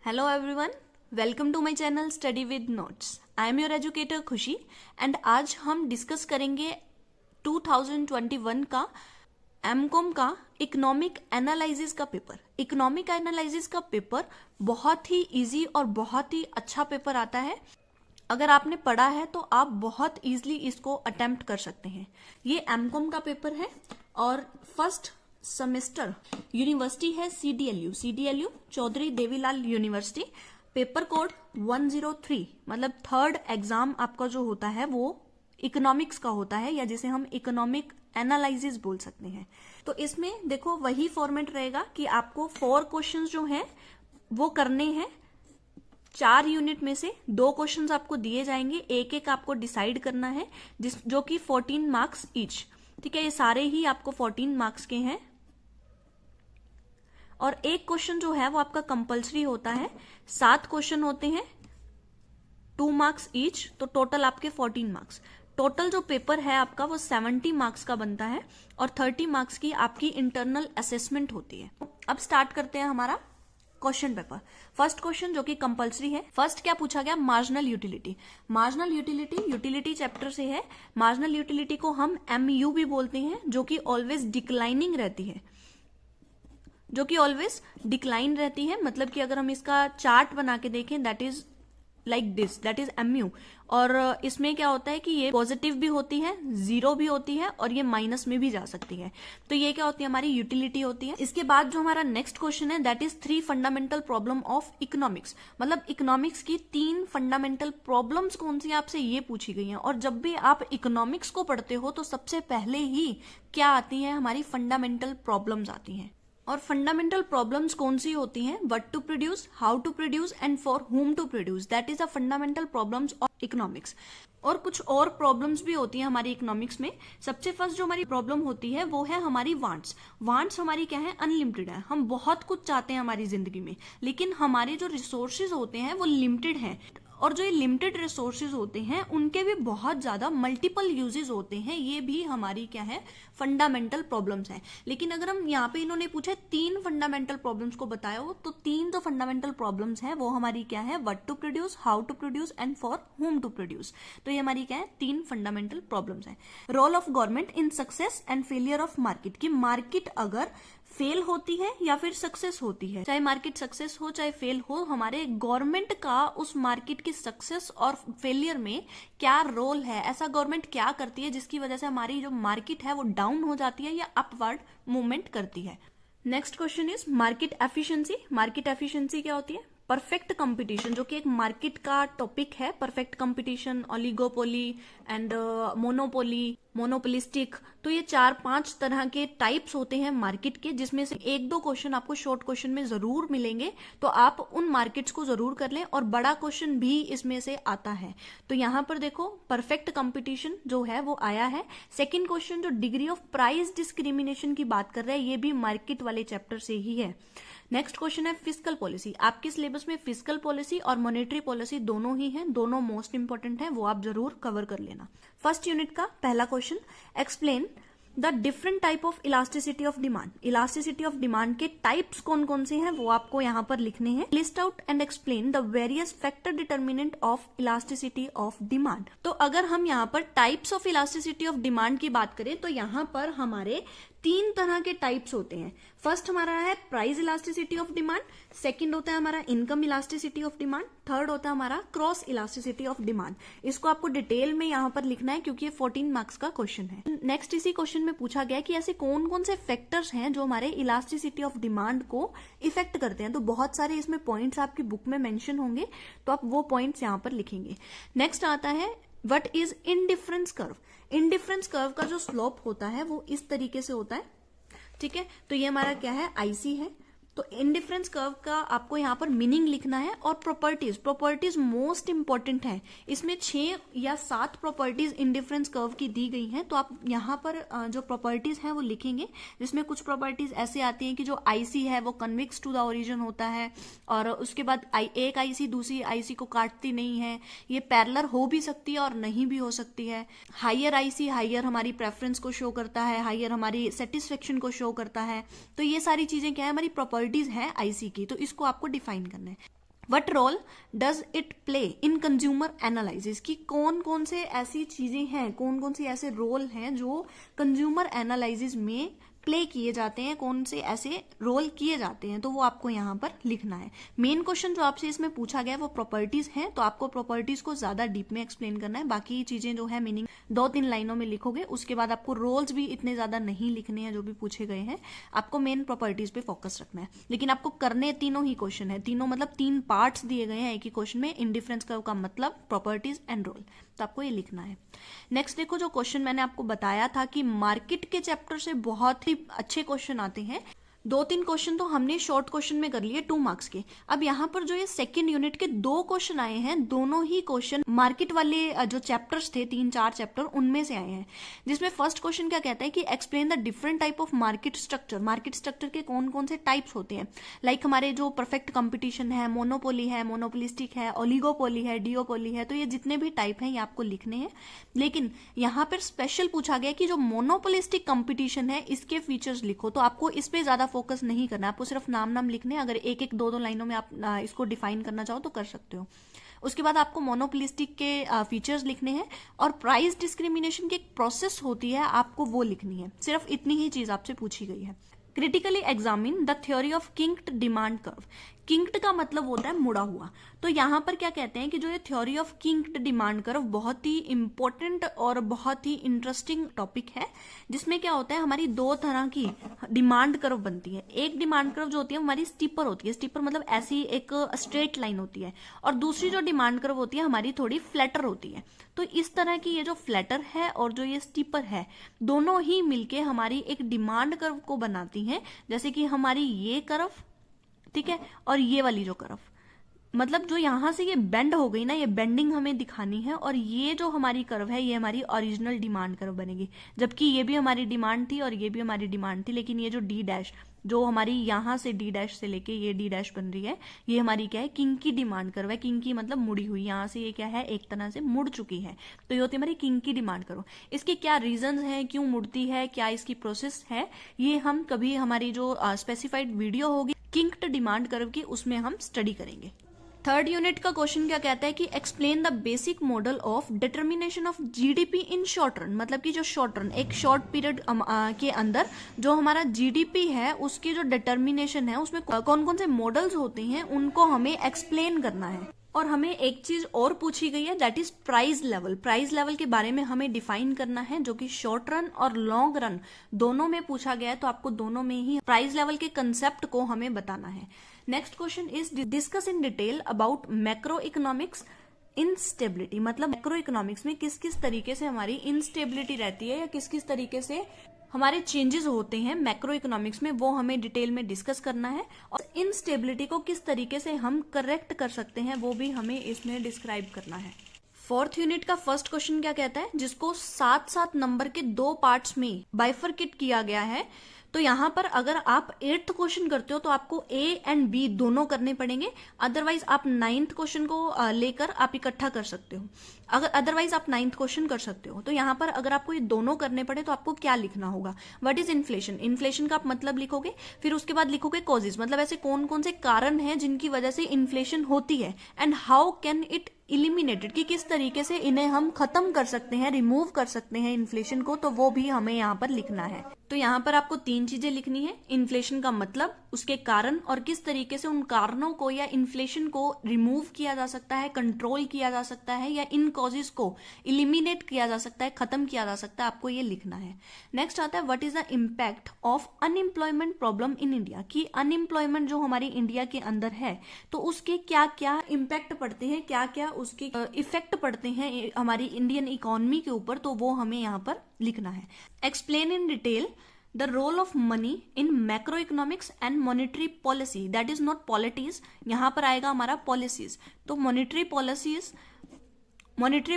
Hello everyone, welcome to my channel Study with Notes. I am your educator खुशी and आज हम discuss करेंगे 2021 का एमकॉम का इकोनॉमिक एनालिसिस का पेपर। इकोनॉमिक एनालिसिस का पेपर बहुत ही इजी और बहुत ही अच्छा पेपर आता है। अगर आपने पढ़ा है तो आप बहुत इजीली इसको अटेम्प्ट कर सकते हैं। ये एमकॉम का पेपर है और फर्स्ट सेमेस्टर यूनिवर्सिटी है CDLU Chaudhary Devilal University. Paper code 103 मतलब थर्ड एग्जाम आपका जो होता है वो इकोनॉमिक्स का होता है या जिसे हम इकोनॉमिक एनालिसिस बोल सकते हैं। तो इसमें देखो वही फॉर्मेट रहेगा कि आपको 4 क्वेश्चंस जो हैं वो करने हैं। 4 यूनिट में से 2 क्वेश्चंस आपको दिए जाएंगे, एक एक आपको डिसाइड करना है जो कि 14 मार्क्स ईच। ठीक है, ये सारे ही आपको 14 मार्क्स के हैं और एक क्वेश्चन जो है वो आपका कंपलसरी होता है। 7 क्वेश्चन होते हैं, 2 मार्क्स ईच, तो टोटल आपके 14 मार्क्स। टोटल जो पेपर है आपका वो 70 मार्क्स का बनता है और 30 मार्क्स की आपकी इंटरनल असेसमेंट होती है। अब स्टार्ट करते हैं हमारा क्वेश्चन पेपर। फर्स्ट क्वेश्चन जो कि कंपलसरी है। फर्स्ट क्या पूछा गया? Marginal utility. Marginal utility chapter से है। मार्जिनल यूटिलिटी को हम MU भी बोलते हैं, जो कि ऑलवेज डिक्लाइनिंग रहती है, मतलब कि अगर हम इसका चार्ट बना के देखें that is like this, that is MU। और इसमें क्या होता है कि ये पॉजिटिव भी होती है, 0 भी होती है और ये माइनस में भी जा सकती है। तो ये क्या होती है? हमारी यूटिलिटी होती है। इसके बाद जो हमारा नेक्स्ट क्वेश्चन है that is 3 fundamental problem of economics. मतलब इकोनॉमिक्स की 3 फंडामेंटल प्रॉब्लम्स कौन सी आपसे ये पूछी गई हैं। और जब भी आप इकोनॉमिक्स को पढ़ते हो तो सबसे पहले ही क्या आती है? हमारी फंडामेंटल प्रॉब्लम्स आती हैं। और फंडामेंटल प्रॉब्लम्स कौन सी होती हैं? What to produce, how to produce and for whom to produce, that is the fundamental problems of economics. और कुछ और प्रॉब्लम्स भी होती हैं हमारी इकोनॉमिक्स में। सबसे फर्स्ट जो हमारी प्रॉब्लम होती है वो है हमारी वांट्स। वांट्स हमारी क्या है? अनलिमिटेड है। हम बहुत कुछ चाहते हैं हमारी जिंदगी में, लेकिन हमारे जो रिसोर्सेज होते हैं वो लिमिटेड हैं। और जो ये लिमिटेड रिसोर्सेज होते हैं उनके भी बहुत ज्यादा मल्टीपल यूजेस होते हैं। ये भी हमारी क्या है? फंडामेंटल प्रॉब्लम्स हैं। लेकिन अगर हम यहाँ पे इन्होंने पूछे 3 फंडामेंटल प्रॉब्लम्स को बताओ, तो 3 जो फंडामेंटल प्रॉब्लम्स हैं वो हमारी क्या है? What to produce, how to produce and for whom to produce. तो ये हमारी क्या है? 3 फंडामेंटल प्रॉब्लम्स हैं। Role of government in success and failure of market, की मार्केट अगर फेल होती है या फिर सक्सेस होती है, चाहे मार्केट सक्सेस हो चाहे फेल हो, हमारे गवर्नमेंट का उस मार्केट की सक्सेस और फेलियर में क्या रोल है? ऐसा गवर्नमेंट क्या करती है जिसकी वजह से हमारी जो मार्केट है वो डाउन हो जाती है या अपवर्ड मूवमेंट करती है। Next question is market efficiency. Market efficiency क्या होती है? परफेक्ट कंपटीशन, जो कि एक मार्केट का टॉपिक है। Perfect competition, oligopoly and monopoly, monopolistic. तो ये 4-5 तरह के टाइप्स होते हैं मार्केट के, जिसमें से 1-2 क्वेश्चन आपको शॉर्ट क्वेश्चन में जरूर मिलेंगे। तो आप उन मार्केट्स को जरूर कर लें और बड़ा क्वेश्चन भी इसमें से आता है। तो यहां पर देखो परफेक्ट कंपटीशन जो है वो आया है। सेकेंड क्वेश्चन जो डिग्री ऑफ प्राइस डिस्क्रिमिनेशन की बात कर रहे हैं, ये भी मार्केट वाले चैप्टर से ही है। नेक्स्ट क्वेश्चन है फिस्कल पॉलिसी। आपके सिलेबस में फिस्कल पॉलिसी और मॉनेटरी पॉलिसी दोनों ही हैं, दोनों मोस्ट इंपॉर्टेंट हैं, वो आप जरूर कवर कर लेना। फर्स्ट यूनिट का पहला question, explain the different type of elasticity of demand. Elasticity of demand के टाइप्स कौन कौन से हैं वो आपको यहां पर लिखने हैं। List out and explain the various factor determinant of elasticity of demand. तो अगर हम यहाँ पर types of elasticity of demand की बात करें तो यहाँ पर हमारे 3 तरह के टाइप्स होते हैं। फर्स्ट हमारा है price elasticity of demand, second होता है हमारा income elasticity of demand, third होता है हमारा क्रॉस इलास्टिसिटी ऑफ डिमांड। इसको आपको डिटेल में यहाँ पर लिखना है क्योंकि ये 14 मार्क्स का क्वेश्चन है। नेक्स्ट इसी क्वेश्चन में पूछा गया कि ऐसे कौन कौन से फैक्टर्स हैं जो हमारे इलास्टिसिटी ऑफ डिमांड को इफेक्ट करते हैं। तो बहुत सारे इसमें पॉइंट्स आपकी बुक में मेंशन होंगे, तो आप वो पॉइंट्स यहाँ पर लिखेंगे। नेक्स्ट आता है what is indifference curve. Indifference curve का जो स्लोप होता है वो इस तरीके से होता है। ठीक है, तो ये हमारा क्या है? IC है। तो इंडिफरेंस कर्व का आपको यहाँ पर मीनिंग लिखना है और प्रॉपर्टीज मोस्ट इंपॉर्टेंट है। इसमें 6 या 7 प्रॉपर्टीज इंडिफरेंस कर्व की दी गई हैं। तो आप यहाँ पर जो प्रॉपर्टीज हैं वो लिखेंगे, जिसमें कुछ प्रॉपर्टीज ऐसे आती हैं कि जो IC है वो कन्वेक्स टू द ओरिजिन होता है और उसके बाद एक IC दूसरी IC को काटती नहीं है। ये पैरेलल हो भी सकती है और नहीं भी हो सकती है। हायर IC हायर हमारी प्रेफरेंस को शो करता है, हायर हमारी सेटिस्फेक्शन को शो करता है। तो ये सारी चीजें क्या है? हमारी प्रॉपर्टीज है IC की, तो इसको आपको डिफाइन करना है। What role does it play in consumer analysis, की कौन कौन से ऐसी चीजें हैं, कौन कौन से ऐसे रोल हैं जो कंज्यूमर एनालिसिस में प्ले किए जाते हैं, कौन से ऐसे रोल किए जाते हैं, तो वो आपको यहाँ पर लिखना है। मेन क्वेश्चन जो आपसे इसमें पूछा गया है वो प्रॉपर्टीज हैं, तो आपको प्रॉपर्टीज को ज्यादा डीप में एक्सप्लेन करना है। बाकी चीजें जो है मीनिंग 2-3 लाइनों में लिखोगे, उसके बाद आपको रोल्स भी इतने ज्यादा नहीं लिखने हैं जो भी पूछे गए हैं, आपको मेन प्रॉपर्टीज पे फोकस रखना है। लेकिन आपको करने तीनों ही क्वेश्चन है, तीनों मतलब 3 पार्ट्स दिए गए हैं एक ही क्वेश्चन में, इंडिफरेंस कर्व का मतलब, प्रॉपर्टीज एंड रोल, तो आपको ये लिखना है। नेक्स्ट देखो, जो क्वेश्चन मैंने आपको बताया था कि मार्केट के चैप्टर से बहुत ही अच्छे क्वेश्चन आते हैं, 2-3 क्वेश्चन तो हमने शॉर्ट क्वेश्चन में कर लिए 2 मार्क्स के। अब यहाँ पर जो ये सेकंड यूनिट के 2 क्वेश्चन आए हैं, दोनों ही क्वेश्चन मार्केट वाले जो चैप्टर्स थे 3-4 चैप्टर उनमें से आए हैं। जिसमें फर्स्ट क्वेश्चन क्या कहता है कि explain the different type of market structure, market structure के कौन कौन से टाइप्स होते हैं। लाइक हमारे जो परफेक्ट कंपटीशन है, मोनोपोली है, मोनोपोलिस्टिक है, ओलिगोपोली है, डिओपोली है, तो ये जितने भी टाइप हैं ये आपको लिखने हैं। लेकिन यहाँ पर स्पेशल पूछा गया कि जो मोनोपोलिस्टिक कंपटीशन है इसके फीचर्स लिखो, तो आपको इस पे ज्यादा फोकस नहीं करना, आपको सिर्फ नाम लिखने हैं। अगर 1-1, 2-2 लाइनों में आप इसको डिफाइन करना चाहो तो कर सकते हो। उसके बाद आपको मोनोपोलिस्टिक के फीचर्स लिखने हैं, और प्राइस डिस्क्रिमिनेशन की एक प्रोसेस होती है, आपको वो लिखनी है। सिर्फ इतनी ही चीज आपसे पूछी गई है। Critically examine the theory of kinked demand curve. Kinked का मतलब होता है मुड़ा हुआ, तो यहाँ पर क्या कहते हैं कि जो ये theory of kinked demand curve बहुत ही इंपॉर्टेंट और बहुत ही इंटरेस्टिंग टॉपिक है, जिसमें क्या होता है हमारी 2 तरह की डिमांड कर्व बनती है। एक डिमांड कर्व जो होती है हमारी स्टीपर होती है, स्टीपर मतलब ऐसी एक स्ट्रेट लाइन होती है, और दूसरी जो डिमांड कर्व होती है हमारी थोड़ी फ्लैटर होती है। तो इस तरह की ये जो फ्लैटर है और जो ये स्टीपर है, दोनों ही मिलके हमारी एक डिमांड कर्व को बनाती हैं। जैसे कि हमारी ये कर्व, ठीक है, और ये वाली जो कर्व, मतलब जो यहां से ये बेंड हो गई ना, ये बेंडिंग हमें दिखानी है, और ये जो हमारी कर्व है ये हमारी ओरिजिनल डिमांड कर्व बनेगी। जबकि ये भी हमारी डिमांड थी और ये भी हमारी डिमांड थी, लेकिन ये जो डी डैश, जो हमारी यहां से डी डैश से लेके ये डी डैश बन रही है, ये हमारी क्या है, किंग की डिमांड कर्व है। किंग की मतलब मुड़ी हुई, यहां से ये क्या है, एक तरह से मुड़ चुकी है, तो ये होती है हमारी किंग की डिमांड कर्व। इसके क्या रीजंस हैं, क्यों मुड़ती है, क्या इसकी प्रोसेस है, ये हम कभी हमारी जो स्पेसिफाइड वीडियो होगी किंक्ड डिमांड कर्व की, उसमें हम स्टडी करेंगे। थर्ड यूनिट का क्वेश्चन क्या कहता है कि explain the basic model of determination of GDP in short run, मतलब कि जो शॉर्ट रन, एक शॉर्ट पीरियड के अंदर जो हमारा जीडीपी है उसकी जो डिटर्मिनेशन है उसमें कौन कौन से मॉडल्स होते हैं उनको हमें एक्सप्लेन करना है। और हमें एक चीज और पूछी गई है, that is price level. Price level के बारे में हमें डिफाइन करना है, जो कि शॉर्ट रन और लॉन्ग रन दोनों में पूछा गया है, तो आपको दोनों में ही प्राइस लेवल के कंसेप्ट को हमें बताना है। Next question is discuss in detail about macro economics instability, मतलब मैक्रो इकोनॉमिक्स में किस किस तरीके से हमारी इनस्टेबिलिटी रहती है या किस किस तरीके से हमारे चेंजेस होते हैं मैक्रो इकोनॉमिक्स में, वो हमें डिटेल में डिस्कस करना है। और इनस्टेबिलिटी को किस तरीके से हम करेक्ट कर सकते हैं वो भी हमें इसमें डिस्क्राइब करना है। फोर्थ यूनिट का फर्स्ट क्वेश्चन क्या कहता है, जिसको 7-7 नंबर के 2 पार्ट्स में बाइफरकेट किया गया है। तो यहां पर अगर आप 8th क्वेश्चन करते हो तो आपको ए एंड बी दोनों करने पड़ेंगे, अदरवाइज आप 9th क्वेश्चन को लेकर आप इकट्ठा कर सकते हो। अगर अदरवाइज आप 9th क्वेश्चन कर सकते हो। तो यहाँ पर अगर आपको ये दोनों करने पड़े तो आपको क्या लिखना होगा, व्हाट इज इन्फ्लेशन, इन्फ्लेशन का आप मतलब लिखोगे, फिर उसके बाद लिखोगे कॉजेज, मतलब ऐसे कौन कौन से कारण हैं जिनकी वजह से इन्फ्लेशन होती है, and how can it eliminated, कि किस तरीके से इन्हें हम खत्म कर सकते हैं, रिमूव कर सकते हैं इन्फ्लेशन को, तो वो भी हमें यहाँ पर लिखना है। तो यहाँ पर आपको 3 चीजें लिखनी है, इन्फ्लेशन का मतलब, उसके कारण, और किस तरीके से उन कारणों को या इन्फ्लेशन को रिमूव किया जा सकता है, कंट्रोल किया जा सकता है, या इन कॉजेज को इलिमिनेट किया जा सकता है, खत्म किया जा सकता है, आपको ये लिखना है। नेक्स्ट आता है what is the impact of unemployment problem in India, कि अनएम्प्लॉयमेंट जो हमारी इंडिया के अंदर है तो उसके क्या क्या इम्पैक्ट पड़ते हैं, क्या क्या उसके इफेक्ट पड़ते हैं हमारी इंडियन इकोनॉमी के ऊपर, तो वो हमें यहाँ पर लिखना है। Explain in detail the role of money in macro economics and monetary policy, that is not polities, यहाँ पर आएगा हमारा पॉलिसीज। तो मॉनेटरी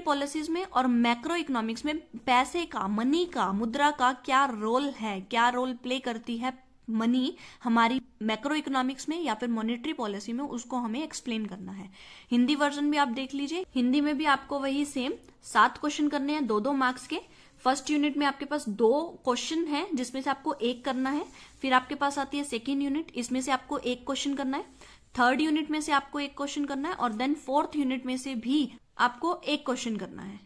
पॉलिसीज में और मैक्रो इकोनॉमिक्स में पैसे का, मनी का, मुद्रा का क्या रोल है, क्या रोल प्ले करती है मनी हमारी मैक्रो इकोनॉमिक्स में या फिर मॉनेटरी पॉलिसी में, उसको हमें एक्सप्लेन करना है। हिंदी वर्जन भी आप देख लीजिए, हिंदी में भी आपको वही सेम 7 क्वेश्चन करने हैं 2-2 मार्क्स के। फर्स्ट यूनिट में आपके पास 2 क्वेश्चन है जिसमें से आपको 1 करना है, फिर आपके पास आती है सेकेंड यूनिट, इसमें से आपको 1 क्वेश्चन करना है। थर्ड यूनिट में से आपको एक क्वेश्चन करना है और देन फोर्थ यूनिट में से भी आपको एक क्वेश्चन करना है।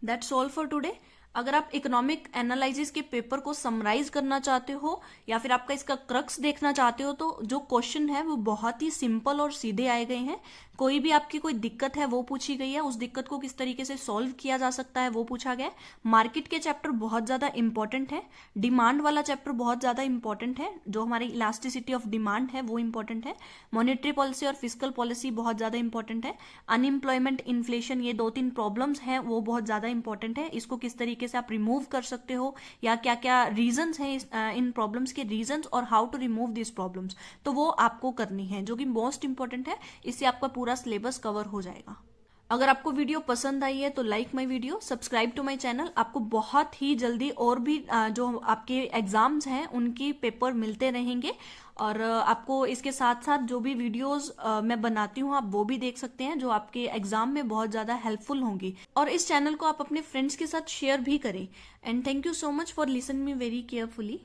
That's all for today. अगर आप इकोनॉमिक एनालिसिस के पेपर को समराइज करना चाहते हो या फिर आपका इसका क्रक्स देखना चाहते हो तो जो क्वेश्चन है वो बहुत ही सिंपल और सीधे आए गए हैं। कोई भी आपकी कोई दिक्कत है वो पूछी गई है, उस दिक्कत को किस तरीके से सॉल्व किया जा सकता है वो पूछा गया है। मार्केट के चैप्टर बहुत ज्यादा इंपॉर्टेंट है, डिमांड वाला चैप्टर बहुत ज्यादा इंपॉर्टेंट है, जो हमारी इलास्टिसिटी ऑफ डिमांड है वो इंपॉर्टेंट है। मॉनेटरी पॉलिसी और फिस्कल पॉलिसी बहुत ज्यादा इंपॉर्टेंट है। अनएम्प्लॉयमेंट, इन्फ्लेशन, ये 2-3 प्रॉब्लम्स हैं वो बहुत ज्यादा इंपॉर्टेंट है। इसको किस तरीके से आप रिमूव कर सकते हो या क्या क्या रीजंस हैं इन प्रॉब्लम्स के रीजंस और how to remove this problems, तो वो आपको करनी है, जो कि मोस्ट इंपॉर्टेंट है। इससे आपका पूरा सिलेबस कवर हो जाएगा। अगर आपको वीडियो पसंद आई है तो like my video, subscribe to my channel. आपको बहुत ही जल्दी और भी जो आपके एग्जाम्स हैं उनकी पेपर मिलते रहेंगे और आपको इसके साथ साथ जो भी वीडियोस मैं बनाती हूँ आप वो भी देख सकते हैं, जो आपके एग्जाम में बहुत ज्यादा हेल्पफुल होंगी। और इस चैनल को आप अपने फ्रेंड्स के साथ शेयर भी करें। And thank you so much for listen me very carefully.